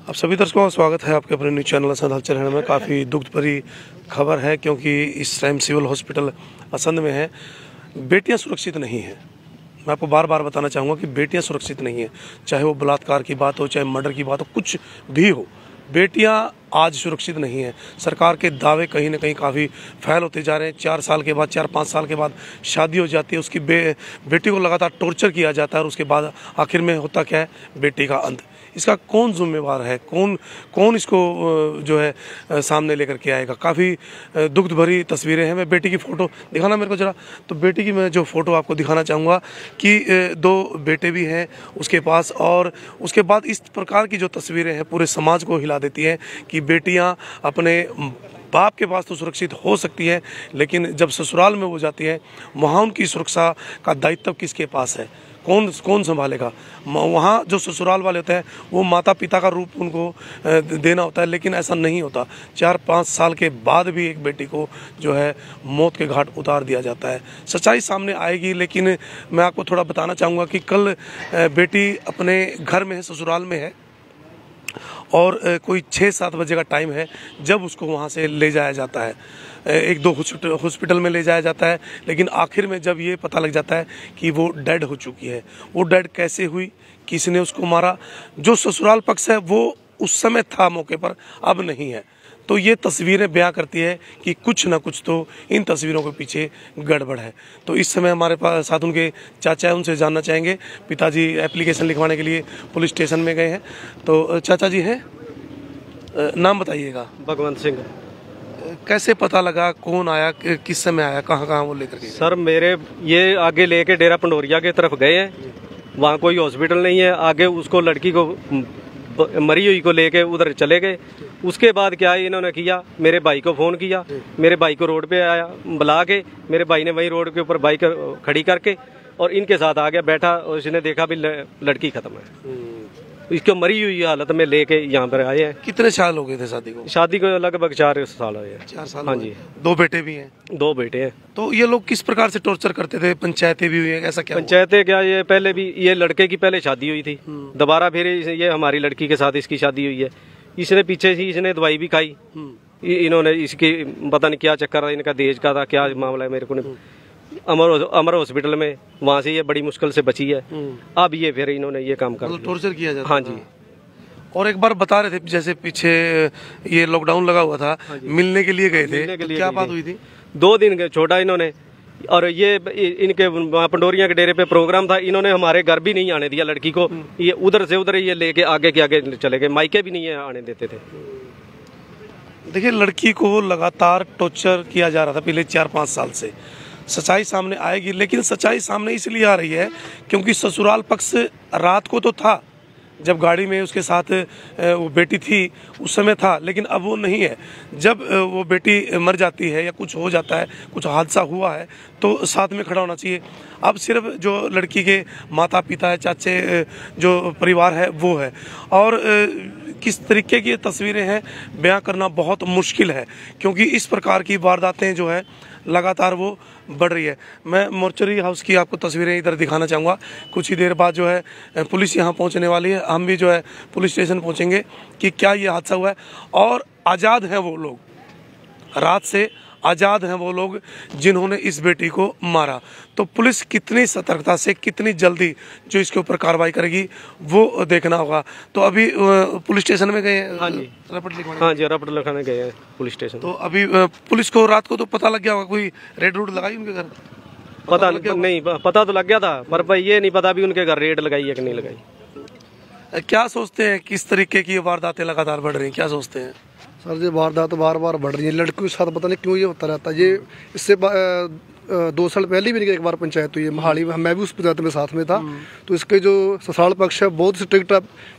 आप सभी दर्शकों का स्वागत है आपके अपने न्यूज चैनल असंध हलचल हरियाणा में। काफ़ी दुख भरी खबर है क्योंकि इस टाइम सिविल हॉस्पिटल असंध में है, बेटियां सुरक्षित नहीं हैं। मैं आपको बार बार बताना चाहूँगा कि बेटियां सुरक्षित नहीं हैं, चाहे वो बलात्कार की बात हो, चाहे मर्डर की बात हो, कुछ भी हो, बेटियां आज सुरक्षित नहीं हैं। सरकार के दावे कहीं ना कहीं काफ़ी फैल होते जा रहे हैं। 4 साल के बाद, 4-5 साल के बाद शादी हो जाती है, उसकी बेटी को लगातार टॉर्चर किया जाता है और उसके बाद आखिर में होता क्या है, बेटी का अंत। इसका कौन जिम्मेवार है, कौन इसको जो है सामने लेकर के आएगा। काफ़ी दुख भरी तस्वीरें हैं। मैं बेटी की फ़ोटो दिखाना मेरे को ज़रा, तो बेटी की मैं जो फ़ोटो आपको दिखाना चाहूँगा कि 2 बेटे भी हैं उसके पास, और उसके बाद इस प्रकार की जो तस्वीरें हैं पूरे समाज को हिला देती हैं कि बेटियां अपने बाप के पास तो सुरक्षित हो सकती है, लेकिन जब ससुराल में वो जाती है वहाँ उनकी सुरक्षा का दायित्व किसके पास है, कौन संभालेगा। वहाँ जो ससुराल वाले होते हैं वो माता पिता का रूप उनको देना होता है, लेकिन ऐसा नहीं होता। 4-5 साल के बाद भी एक बेटी को जो है मौत के घाट उतार दिया जाता है। सच्चाई सामने आएगी, लेकिन मैं आपको थोड़ा बताना चाहूँगा कि कल बेटी अपने घर में है, ससुराल में है, और कोई 6-7 बजे का टाइम है जब उसको वहाँ से ले जाया जाता है। 1-2 हॉस्पिटल में ले जाया जाता है, लेकिन आखिर में जब ये पता लग जाता है कि वो डेड हो चुकी है। वो डेड कैसे हुई, किसने उसको मारा, जो ससुराल पक्ष है वो उस समय था मौके पर, अब नहीं है। तो ये तस्वीरें बयां करती है कि कुछ ना कुछ तो इन तस्वीरों के पीछे गड़बड़ है। तो इस समय हमारे पास साथ उनके चाचा है, उनसे जानना चाहेंगे। पिताजी एप्लीकेशन लिखवाने के लिए पुलिस स्टेशन में गए हैं। तो चाचा जी हैं, नाम बताइएगा। भगवंत सिंह। कैसे पता लगा, कौन आया, किस समय आया, कहाँ वो लेकर के? सर मेरे ये आगे लेके डेरा पंडोरिया की तरफ गए हैं, वहाँ कोई हॉस्पिटल नहीं है। आगे उसको लड़की को मरी हुई को लेके उधर चले गए। उसके बाद क्या इन्होंने किया, मेरे भाई को फ़ोन किया, मेरे भाई को रोड पे आया बुला के, मेरे भाई ने वहीं रोड के ऊपर बाइक खड़ी करके और इनके साथ आ गया, बैठा और इसने देखा भी लड़की खत्म है। इसको मरी हुई हालत में लेके यहाँ पर आए हैं। कितने साल हो गए थे शादी को? शादी को लगभग 4 साल हुए हैं। 4 साल? हाँ जी। 2 बेटे भी हैं? 2 बेटे हैं। तो ये लोग किस प्रकार से टॉर्चर करते थे? पंचायतें भी हुई है, ऐसा क्या? पंचायतें क्या, ये पहले भी ये लड़के की पहले शादी हुई थी, दोबारा फिर ये हमारी लड़की के साथ इसकी शादी हुई है। इसने पीछे से इसने दवाई भी खाई, इन्होंने इसकी पता नहीं क्या चक्कर, इनका दहेज का था, क्या मामला है मेरे को नहीं। अमर हॉस्पिटल में, वहाँ से ये बड़ी मुश्किल से बची है। अब ये फिर इन्होंने ये काम कर टॉर्चर किया जाता। हाँ जी। और एक बार बता रहे थे जैसे पीछे ये लॉकडाउन लगा हुआ था, मिलने के लिए गए थे, तो क्या बात हुई थी? 2 दिन छोड़ा इन्होंने, और ये इनके पंडोरिया के डेरे पे प्रोग्राम था, इन्होंने हमारे घर भी नहीं आने दिया लड़की को। ये उधर से उधर ये लेके आगे के आगे चले गए, मायके भी नहीं आने देते थे। देखिए, लड़की को लगातार टॉर्चर किया जा रहा था पिछले 4-5 साल से। सच्चाई सामने आएगी, लेकिन सच्चाई सामने इसलिए आ रही है क्योंकि ससुराल पक्ष रात को तो था, जब गाड़ी में उसके साथ वो बेटी थी उस समय था, लेकिन अब वो नहीं है। जब वो बेटी मर जाती है या कुछ हो जाता है, कुछ हादसा हुआ है, तो साथ में खड़ा होना चाहिए। अब सिर्फ जो लड़की के माता पिता है, चाचे, जो परिवार है वो है, और किस तरीके की तस्वीरें हैं बयां करना बहुत मुश्किल है क्योंकि इस प्रकार की वारदातें जो है लगातार वो बढ़ रही है। मैं मोर्चरी हाउस की आपको तस्वीरें इधर दिखाना चाहूँगा। कुछ ही देर बाद जो है पुलिस यहाँ पहुँचने वाली है, हम भी जो है पुलिस स्टेशन पहुँचेंगे कि क्या ये हादसा हुआ है। और आज़ाद हैं वो लोग, रात से आज़ाद हैं वो लोग जिन्होंने इस बेटी को मारा। तो पुलिस कितनी सतर्कता से, कितनी जल्दी जो इसके ऊपर कार्रवाई करेगी वो देखना होगा। तो अभी पुलिस स्टेशन में गए हैं? हाँ जी, रपट लिखवाने? हाँ जी, रपट लिखाने गए हैं पुलिस स्टेशन। तो अभी पुलिस को रात को तो पता लग गया होगा, कोई रेड रूट लगाई उनके घर? पता नहीं, पता तो लग गया था, पर भाई ये नहीं पता भी उनके घर रेड लगाई है कि नहीं लगाई। क्या सोचते हैं, किस तरीके की वारदातें लगातार बढ़ रही हैं, क्या सोचते हैं? सर ये वारदात बार बार बढ़ रही है, लड़कियों के साथ पता नहीं क्यों ये होता रहता है। ये इससे 2 साल पहले भी एक बार पंचायत हुई है मोहाली में, मैं भी उस पंचायत में साथ में था। तो इसके जो ससुराल पक्ष है बहुत स्ट्रिक्ट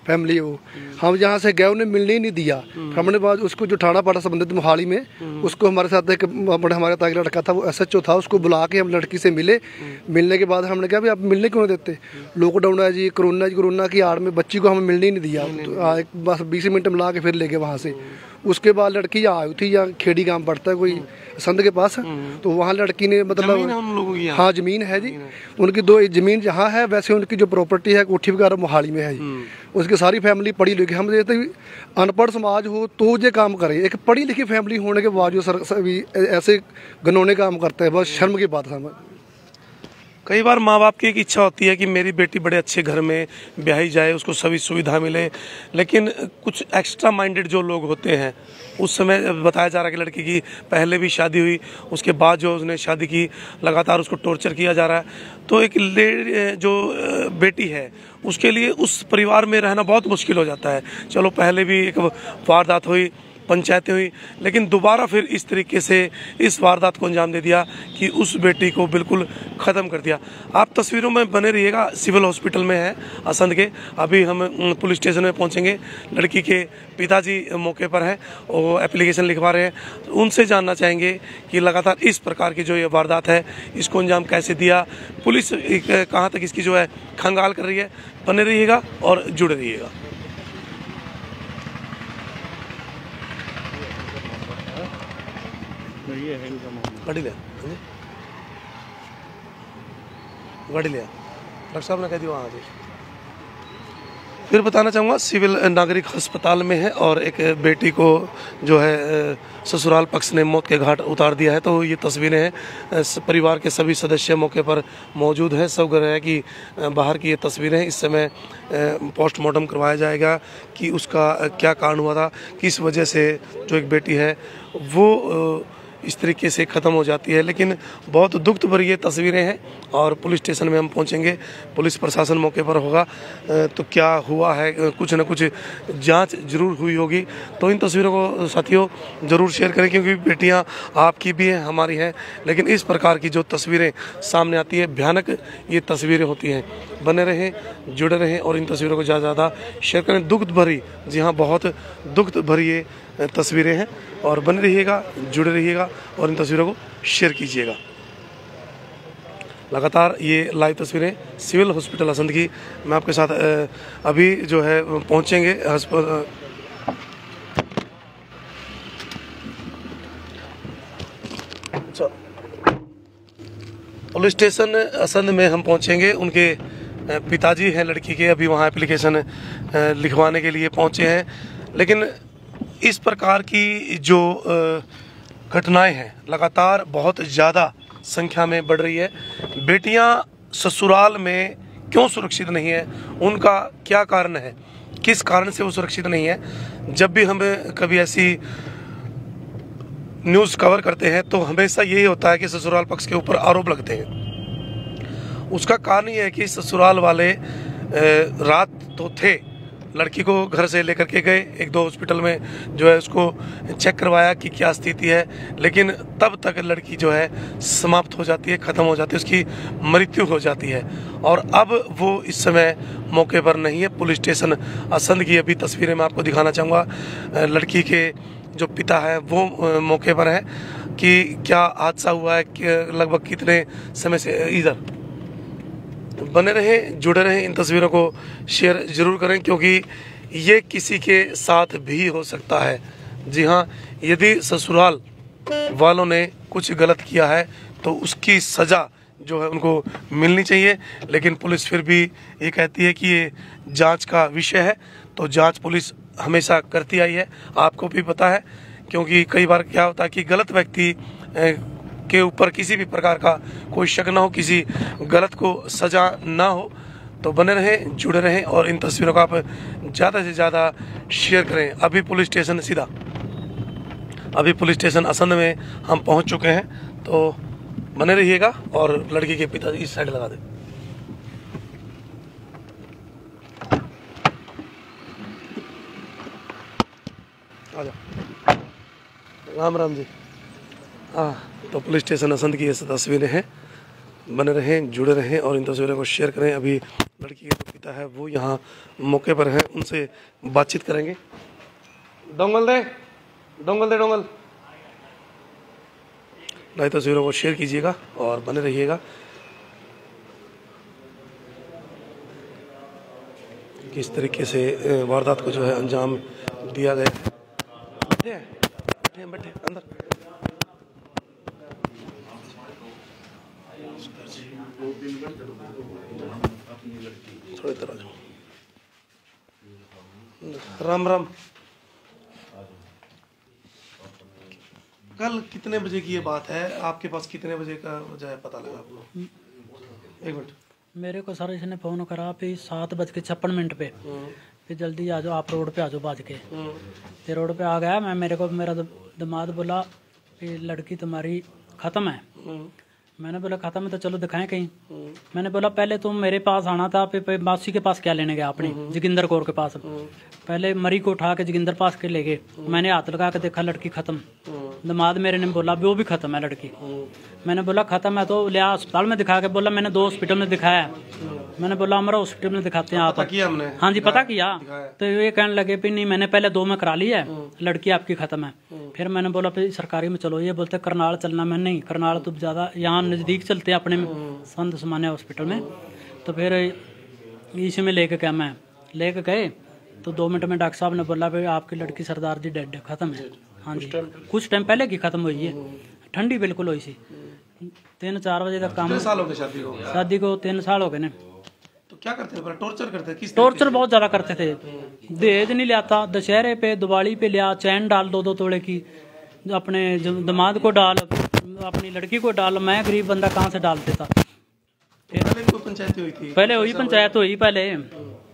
फैमिली है वो। हम यहाँ से गए, उन्हें मिलने ही नहीं दिया। हमने बाद उसको जो थाना पाटा संबंधित मोहाली में, उसको हमारे साथ एक हमारे ताकि लड़का था, वो SHO था, उसको बुला के हम लड़की से मिले। मिलने के बाद हमने कहा भाई आप मिलने क्यों नहीं देते, लॉकडाउन है जी, कोरोना की आड़ में बच्ची को हमें मिलने ही नहीं दिया। तो बस 20 मिनट मिला के फिर ले गए वहाँ से। उसके बाद लड़की यहाँ आई थी, यहाँ खेड़ी गांव पड़ता है कोई संत के पास, तो वहाँ लड़की ने मतलब जमीन है उन लोगों की यहाँ? हाँ जमीन है जी, उनकी 2 जमीन जहाँ है, वैसे उनकी जो प्रॉपर्टी है कोठी वगैरह मोहाली में है जी। उसकी सारी फैमिली पढ़ी लिखी, हम जैसे अनपढ़ समाज हो तो ये काम करे, एक पढ़ी लिखी फैमिली होने के बावजूद सभी ऐसे घिनौने काम करते हैं, बहुत शर्म की बात है। कई बार माँ बाप की एक इच्छा होती है कि मेरी बेटी बड़े अच्छे घर में ब्याही जाए, उसको सभी सुविधा मिले, लेकिन कुछ एक्स्ट्रा माइंडेड जो लोग होते हैं, उस समय बताया जा रहा है कि लड़की की पहले भी शादी हुई, उसके बाद जो उसने शादी की, लगातार उसको टॉर्चर किया जा रहा है। तो एक जो बेटी है उसके लिए उस परिवार में रहना बहुत मुश्किल हो जाता है। चलो पहले भी एक वारदात हुई, पंचायतें हुई, लेकिन दोबारा फिर इस तरीके से इस वारदात को अंजाम दे दिया कि उस बेटी को बिल्कुल ख़त्म कर दिया। आप तस्वीरों में बने रहिएगा, सिविल हॉस्पिटल में है असंध के। अभी हम पुलिस स्टेशन में पहुंचेंगे, लड़की के पिताजी मौके पर हैं, वो एप्लीकेशन लिखवा रहे हैं। उनसे जानना चाहेंगे कि लगातार इस प्रकार की जो ये वारदात है इसको अंजाम कैसे दिया, पुलिस कहाँ तक इसकी जो है खंगाल कर रही है। बने रहिएगा और जुड़े रहिएगा। गाड़ी लिया, गाड़ी लिया, डॉक्टर साहब ने कह दिया वहाँ। फिर बताना चाहूँगा सिविल नागरिक अस्पताल में है और एक बेटी को जो है ससुराल पक्ष ने मौत के घाट उतार दिया है। तो ये तस्वीरें हैं, परिवार के सभी सदस्य मौके पर मौजूद हैं। सब कह रहे हैं कि बाहर की ये तस्वीरें हैं। इस समय पोस्टमार्टम करवाया जाएगा कि उसका क्या कारण हुआ था, किस वजह से जो एक बेटी है वो इस तरीके से ख़त्म हो जाती है। लेकिन बहुत दुख भरी ये तस्वीरें हैं और पुलिस स्टेशन में हम पहुंचेंगे, पुलिस प्रशासन मौके पर होगा, तो क्या हुआ है, कुछ न कुछ जांच जरूर हुई होगी। तो इन तस्वीरों को साथियों ज़रूर शेयर करें, क्योंकि बेटियां आपकी भी हैं, हमारी हैं, लेकिन इस प्रकार की जो तस्वीरें सामने आती है, भयानक ये तस्वीरें होती हैं। बने रहें, जुड़े रहें और इन तस्वीरों को ज़्यादा से ज़्यादा शेयर करें। दुख भरी, जी हाँ, बहुत दुख भरी ये तस्वीरें हैं और बने रहिएगा, जुड़े रहिएगा और इन तस्वीरों को शेयर कीजिएगा। लगातार ये लाइव तस्वीरें सिविल हॉस्पिटल असंध की, मैं आपके साथ अभी जो है पहुंचेंगे पुलिस स्टेशन असंध में हम पहुंचेंगे। उनके पिताजी हैं लड़की के, अभी वहाँ एप्लीकेशन लिखवाने के लिए पहुंचे हैं। लेकिन इस प्रकार की जो घटनाएं हैं लगातार बहुत ज़्यादा संख्या में बढ़ रही है। बेटियां ससुराल में क्यों सुरक्षित नहीं है, उनका क्या कारण है, किस कारण से वो सुरक्षित नहीं है। जब भी हम कभी ऐसी न्यूज़ कवर करते हैं तो हमेशा यही होता है कि ससुराल पक्ष के ऊपर आरोप लगते हैं। उसका कारण ये है कि ससुराल वाले रात तो थे, लड़की को घर से लेकर के गए, 1-2 हॉस्पिटल में जो है उसको चेक करवाया कि क्या स्थिति है, लेकिन तब तक लड़की जो है समाप्त हो जाती है, ख़त्म हो जाती है, उसकी मृत्यु हो जाती है। और अब वो इस समय मौके पर नहीं है। पुलिस स्टेशन असंध की अभी तस्वीरें मैं आपको दिखाना चाहूँगा। लड़की के जो पिता है वो मौके पर है कि क्या हादसा हुआ है, लगभग कितने समय से। इधर बने रहें, जुड़े रहें, इन तस्वीरों को शेयर ज़रूर करें, क्योंकि ये किसी के साथ भी हो सकता है। जी हाँ, यदि ससुराल वालों ने कुछ गलत किया है तो उसकी सज़ा जो है उनको मिलनी चाहिए। लेकिन पुलिस फिर भी ये कहती है कि ये जांच का विषय है, तो जांच पुलिस हमेशा करती आई है, आपको भी पता है। क्योंकि कई बार क्या होता है कि गलत व्यक्ति के ऊपर किसी भी प्रकार का कोई शक ना हो, किसी गलत को सजा ना हो। तो बने रहें, जुड़े रहें और इन तस्वीरों को आप ज़्यादा से ज़्यादा शेयर करें। अभी पुलिस स्टेशन असंध में हम पहुंच चुके हैं, तो बने रहिएगा। और लड़की के पिता इस साइड लगा दें। आ जाओ, राम राम जी। तो पुलिस स्टेशन असंध की ये तस्वीरें हैं। बने रहें, जुड़े रहें और इन तस्वीरों को शेयर करें। अभी लड़की के जो पिता है वो यहाँ मौके पर हैं, उनसे बातचीत करेंगे। डोंगल दे, डोंगल दे, डोंगल। नई तस्वीरों को शेयर कीजिएगा और बने रहिएगा। किस तरीके से वारदात को जो है अंजाम दिया गया। बैठे अंदर। थोड़ी तरह जाओ। राम राम। कल कितने बजे की ये बात है? आपके पास कितने बजे का जो है पता लगा आपको? एक मिनट। मेरे को सर इसने फ़ोन करा फिर 7:56 पे, फिर जल्दी आ जाओ, आप रोड पे आ जाओ बाज के। फिर रोड पे आ गया मैं, मेरा दामाद बोला कि लड़की तुम्हारी ख़त्म है। मैंने बोला ख़त्म है तो चलो दिखाएं कहीं। मैंने बोला पहले तुम मेरे पास आना था, फिर मासी के पास क्या लेने गया अपनी, जोगिंदर कौर के पास। पहले मरी को उठा के जोगिंदर पास के ले गए। मैंने हाथ लगा के देखा लड़की ख़त्म। दामाद मेरे ने बोला वो भी ख़त्म है लड़की। मैंने बोला ख़त्म है तो ले आ अस्पताल में दिखा के। बोला मैंने 2 हॉस्पिटल में दिखाया है। मैंने बोला हमारा हॉस्पिटल में दिखाते हैं आप। हमने हाँ जी पता किया। तो ये कहने लगे भी नहीं मैंने पहले 2 में करा ली है, लड़की आपकी ख़त्म है। फिर मैंने बोला फिर सरकारी में चलो, ये बोलते करनाल चलना। मैं नहीं, करनाल तो ज़्यादा यहाँ नज़दीक चलते हैं अपने संत समान्या हॉस्पिटल में। तो फिर इसी में लेके गया, मैं लेके गए तो 2 मिनट में डॉक्टर साहब ने बोला भाई आपकी लड़की सरदार जी डेड है, ख़त्म है। हाँ जी कुछ टाइम पहले की ख़त्म हुई है, ठंडी बिल्कुल हुई सी। 3-4 बजे तक काम। साल हो गए शादी को 3 साल हो गए ने। तो क्या करते थे? टॉर्चर करते थे? किस टॉर्चर बहुत ज्यादा करते थे। दहेज नहीं लाता, दशहरे पे दिवाली पे लिया, चैन डाल 2-2 तोड़े की, अपने दामाद को डाल, अपनी लड़की को डाल। मैं गरीब बंदा कहाँ से डाल देता। पहले कोई पंचायत हुई थी? पहले हुई पंचायत हुई,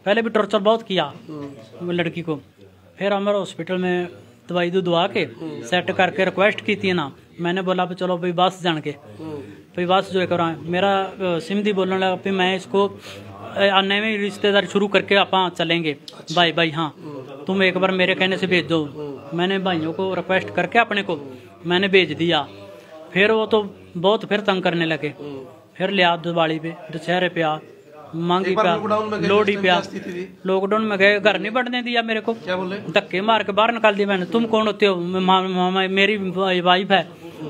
पहले भी टॉर्चर बहुत किया लड़की को। फिर हमारे हॉस्पिटल में दवाई दुआ के सेट करके रिक्वेस्ट की थी ना। मैंने बोला भी चलो भाई बस जान के भाई बस जो है करा। मेरा सिंधी बोलने लगा फिर मैं इसको नए रिश्तेदार शुरू करके आप चलेंगे। भाई भाई हाँ तुम एक बार मेरे कहने से भेज दो। मैंने भाइयों को रिक्वेस्ट करके अपने को मैंने भेज दिया। फिर वो तो बहुत फिर तंग करने लगे। फिर लिया दिवाली पे, दशहरे पे आ, मांगी पे, लोहड़ी पे। लॉकडाउन में गए, घर नहीं बढ़ने दिया मेरे को, क्या बोले? धक्के मार के बाहर निकाल दिया। मैंने तुम कौन होते हो? मेरी वाइफ है,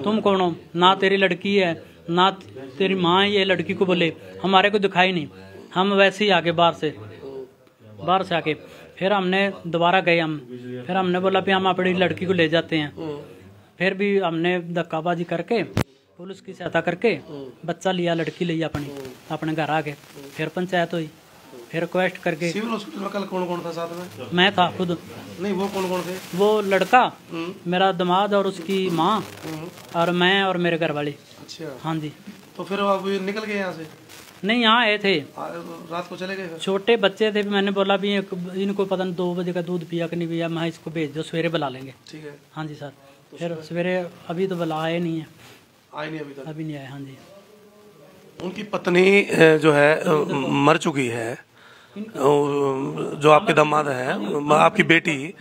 तुम कौन हो? ना तेरी लड़की है ना तेरी माँ है। ये लड़की को बोले हमारे को दिखाई नहीं, हम वैसे ही आके बाहर से आके फिर हमने दोबारा गए हम। फिर हमने बोला भी हम अपनी लड़की को ले जाते हैं। फिर भी हमने धक्काबाजी करके पुलिस की सहायता करके बच्चा लिया, लड़की ली अपने घर आ गए। फिर पंचायत हुई, फिर रिक्वेस्ट करके। सिविल हॉस्पिटल में कल कौन कौन था साथ में? मैं था खुद। नहीं वो कौन कौन थे? वो लड़का, मेरा दामाद और उसकी माँ और मैं और मेरे घर वाली। अच्छा हाँ जी। तो फिर आप निकल गए यहाँ से? नहीं यहाँ आए थे, रात को चले गए? छोटे बच्चे थे। मैंने बोला भी इनको पता नहीं 2 बजे का दूध पिया कि नहीं पिया, मैं इसको भेज दो, सवेरे बुला लेंगे। ठीक है। हाँ जी सर। फिर सवेरे अभी तो बुला आए नहीं है, आए नहीं अभी तक? अभी नहीं आए। हाँ जी। उनकी पत्नी जो है मर चुकी है, जो आपके दामाद है, आपकी बेटी,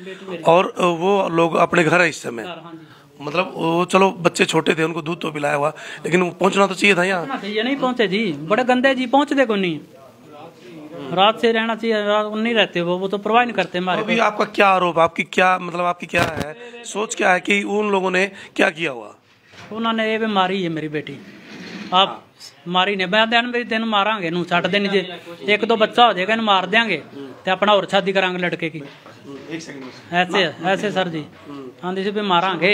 और वो लोग अपने घर है इस समय। हाँ जी। मतलब वो चलो बच्चे छोटे थे, उनको दूध तो पिलाया हुआ, लेकिन वो पहुंचना तो चाहिए था यहाँ। ये नहीं पहुंचे जी, बड़े गंदे जी, पहुंचते को नहीं। रात से रहना चाहिए, रात नहीं रहते वो तो परवाह नहीं करते हमारे। अभी आपका क्या आरोप, आपकी क्या मतलब आपकी क्या है सोच, क्या है कि उन लोगों ने क्या किया हुआ? उन्होंने ये भी मारी है मेरी बेटी। आप मारी ने मैं दिन भी तेन मारांगे नू छट देनी जे 1-2 बच्चा हो जाएगा मार देंगे ते अपना और शादी करांगे लड़के की। ऐसे सर जी। हाँ जी भी मारांगे,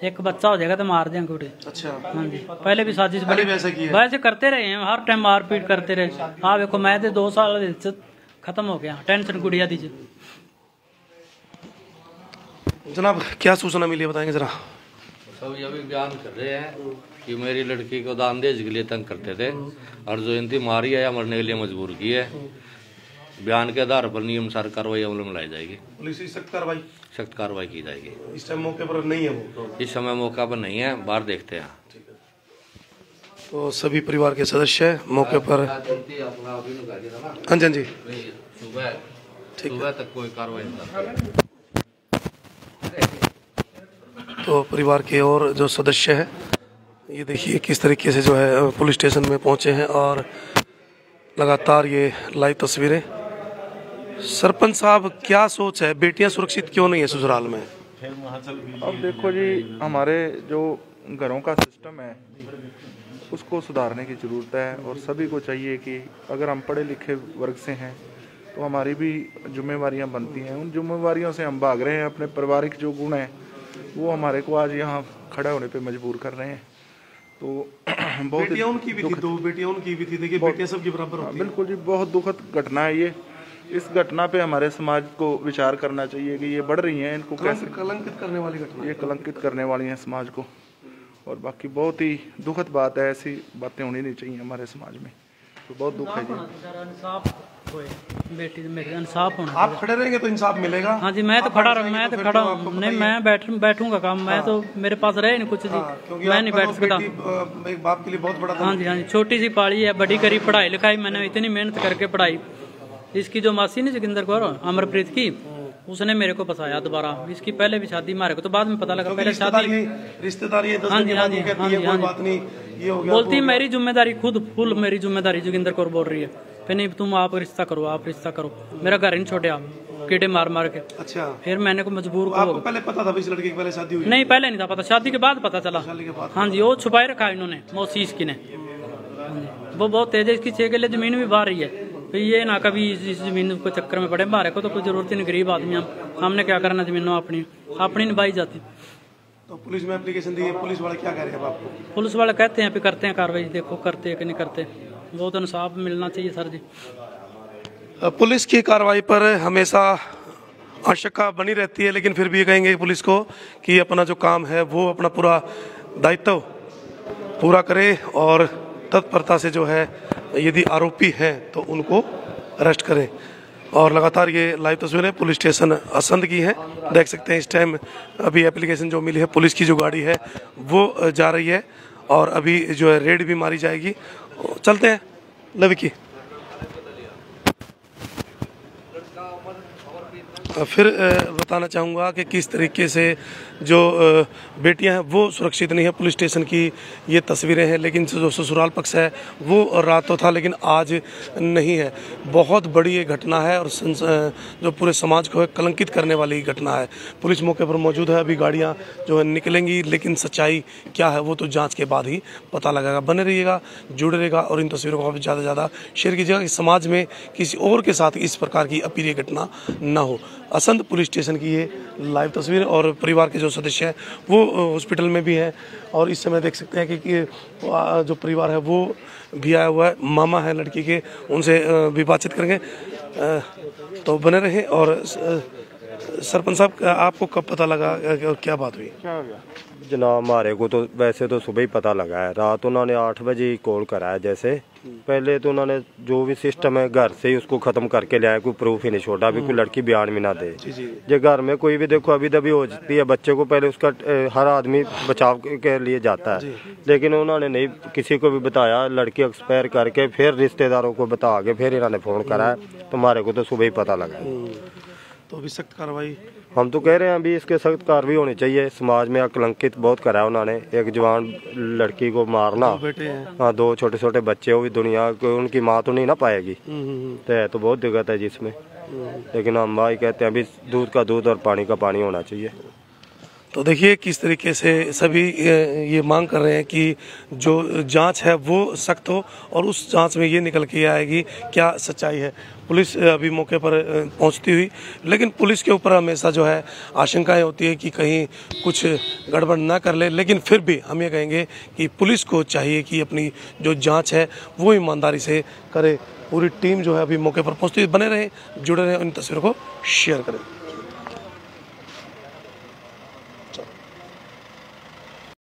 1 बच्चा हो जाएगा तो मार देंगे उठे। अच्छा। हाँ जी पहले भी साजिश बड़ी वैसे करते रहे हैं, हर टाइम मारपीट करते रहे। हाँ देखो मैं तो 2 साल खत्म हो गया, टेंशन गुड़िया दी। जनाब क्या सूचना मिली बताएंगे जरा? सब ये भी बयान कर रहे हैं कि मेरी लड़की को दान देज के लिए तंग करते थे और जो इनकी मारी है या मरने के लिए मजबूर की है। बयान के आधार पर नियम अनुसार कार्रवाई अमल में लाई जाएगी, पुलिस की सख्त कार्रवाई की जाएगी। इस टाइम मौके पर नहीं है वो? इस समय मौका पर नहीं है, बाहर देखते हैं। तो सभी परिवार के सदस्य मौके पर। हाँ जी सुबह तक कोई कार्रवाई नहीं। तो परिवार के और जो सदस्य हैं ये देखिए किस तरीके से जो है पुलिस स्टेशन में पहुंचे हैं और लगातार ये लाइव तस्वीरें। सरपंच साहब क्या सोच है, बेटियां सुरक्षित क्यों नहीं है ससुराल में? अब देखो जी, हमारे जो घरों का सिस्टम है उसको सुधारने की ज़रूरत है और सभी को चाहिए कि अगर हम पढ़े लिखे वर्ग से हैं तो हमारी भी जिम्मेवारियां बनती हैं। उन जिम्मेवारियों से हम भाग रहे हैं। अपने पारिवारिक जो गुण हैं वो हमारे को आज यहाँ खड़ा होने पे मजबूर कर रहे हैं। तो बहुत बेटियां उनकी भी थी, 2 बेटियां उनकी भी थी। देखिए बेटियां सबकी बराबर होती हैं। बिल्कुल जी, बहुत दुखद घटना है ये। इस घटना पे हमारे समाज को विचार करना चाहिए कि ये बढ़ रही हैं, इनको कैसे कलंकित करने वाली घटना, ये कलंकित करने वाली हैं समाज को। और बाकी बहुत ही दुखद बात है, ऐसी बातें होनी नहीं चाहिए हमारे समाज में, तो बहुत दुख है जी। इंसाफ होए, बेटी मेरे इंसाफ होना। आप खड़े रहेंगे तो इंसाफ मिलेगा। हाँ जी, मैं तो खड़ा नहीं, मैं बैठूंगा काम, मैं तो मेरे पास रहे नहीं कुछ जी, मैं नहीं बैठ सकता। एक बाप के लिए बहुत बड़ा। हाँ जी, छोटी सी पाली है, बड़ी करी पढ़ाई लिखाई, मैंने इतनी मेहनत करके पढ़ाई। इसकी जो मासी नहीं जोगिंदर कौर अमरप्रीत की, उसने मेरे को फंसाया दोबारा। इसकी पहले भी शादी, मारे को तो बाद में पता लगा, पहले शादी रिश्तेदारी है। हाँ जी, हाँ जी, कोई बात नहीं, ये हो गया। बोलती मेरी जिम्मेदारी, खुद फुल मेरी जिम्मेदारी जोगिंदर कौर बोल रही है, फिर नहीं तुम आप रिश्ता करो, आप रिश्ता करो। मेरा घर नहीं छोड़े आप, कीड़े मार मार के। अच्छा, फिर मैंने को मजबूर आपको पहले पता था इस लड़के की पहले शादी हुई? नहीं, पहले नहीं था पता, शादी के बाद पता चला। हाँ जी, वो छुपाए रखा इन्होंने, मौसी इसकी ने। वो बहुत तेज है, इसकी 6 किले जमीन भी बाहर रही है। तो ये ना कभी इस जमीन को चक्कर में पड़े, मारे को तो कोई जरूरत ही नहीं, गरीब आदमी हमने क्या करना, जमीनों अपनी निभाई जाती। तो पुलिस में एप्लीकेशन दी है, पुलिस वाले क्या कह रहे हैं आपको? पुलिस वाले कहते हैं करते हैं कार्रवाई, देखो करते हैं कि नहीं करते। वो तो इंसाफ मिलना चाहिए सर जी। पुलिस की कार्रवाई पर हमेशा आशंका बनी रहती है, लेकिन फिर भी ये कहेंगे पुलिस को कि अपना जो काम है वो अपना पूरा दायित्व पूरा करे और तत्परता से जो है यदि आरोपी हैं तो उनको अरेस्ट करें। और लगातार ये लाइव तस्वीरें पुलिस स्टेशन असंध की हैं, देख सकते हैं। इस टाइम अभी एप्लीकेशन जो मिली है, पुलिस की जो गाड़ी है वो जा रही है और अभी जो है रेड भी मारी जाएगी। चलते हैं लविकी। फिर बताना चाहूँगा कि किस तरीके से जो बेटियां हैं वो सुरक्षित नहीं है। पुलिस स्टेशन की ये तस्वीरें हैं, लेकिन जो ससुराल पक्ष है वो रात तो था लेकिन आज नहीं है। बहुत बड़ी ये घटना है और जो पूरे समाज को कलंकित करने वाली घटना है। पुलिस मौके पर मौजूद है, अभी गाड़ियां जो है निकलेंगी, लेकिन सच्चाई क्या है वो तो जांच के बाद ही पता लगेगा। बने रहिएगा, जुड़े रहिएगा और इन तस्वीरों को आप ज़्यादा से ज़्यादा शेयर कीजिएगा कि समाज में किसी और के साथ इस प्रकार की अप्रिय घटना न हो। असंध पुलिस स्टेशन की ये लाइव तस्वीर, और परिवार के जो सदस्य हैं वो हॉस्पिटल में भी हैं और इस समय देख सकते हैं कि जो परिवार है वो भी आया हुआ है। मामा है लड़की के, उनसे भी बातचीत करेंगे। तो बने रहें। और सरपंच साहब, आपको कब पता लगा और क्या बात हुई? क्या हो गया जनाब? हमारे को तो वैसे तो सुबह ही पता लगा है। रात उन्होंने 8 बजे ही कॉल करा है। जैसे पहले तो उन्होंने जो भी सिस्टम है घर से ही उसको खत्म करके ले आए, कोई प्रूफ ही नहीं छोड़ा, अभी कोई लड़की बयान भी ना दे। जो घर में कोई भी देखो अभी दबी हो जाती है बच्चे को, पहले उसका हर आदमी बचाव के लिए जाता है, लेकिन उन्होंने नहीं किसी को भी बताया। लड़की एक्सपायर करके फिर रिश्तेदारों को बता के फिर इन्होंने फोन करा है, तो हमारे को तो सुबह ही पता लगा। तो अभी सख्त कार्रवाई हम तो कह रहे हैं अभी इसके सख्त कार्रवाई होनी चाहिए। समाज में कलंकित बहुत करा है उन्होंने, एक जवान लड़की को मारना। बेटे हैं। हाँ, 2 छोटे छोटे बच्चे, वो भी दुनिया को उनकी माँ तो नहीं ना पाएगी। तो बहुत दिक्कत है जिसमें, लेकिन हम भाई कहते हैं अभी दूध का दूध और पानी का पानी होना चाहिए। तो देखिए किस तरीके से सभी ये मांग कर रहे हैं कि जो जांच है वो सख्त हो और उस जांच में ये निकल के आएगी क्या सच्चाई है। पुलिस अभी मौके पर पहुंचती हुई, लेकिन पुलिस के ऊपर हमेशा जो है आशंकाएं होती है कि कहीं कुछ गड़बड़ ना कर ले। लेकिन फिर भी हम ये कहेंगे कि पुलिस को चाहिए कि अपनी जो जांच है वो ईमानदारी से करे। पूरी टीम जो है अभी मौके पर पहुंचती हुई। बने रहें, जुड़े रहें, इन तस्वीरों को शेयर करें।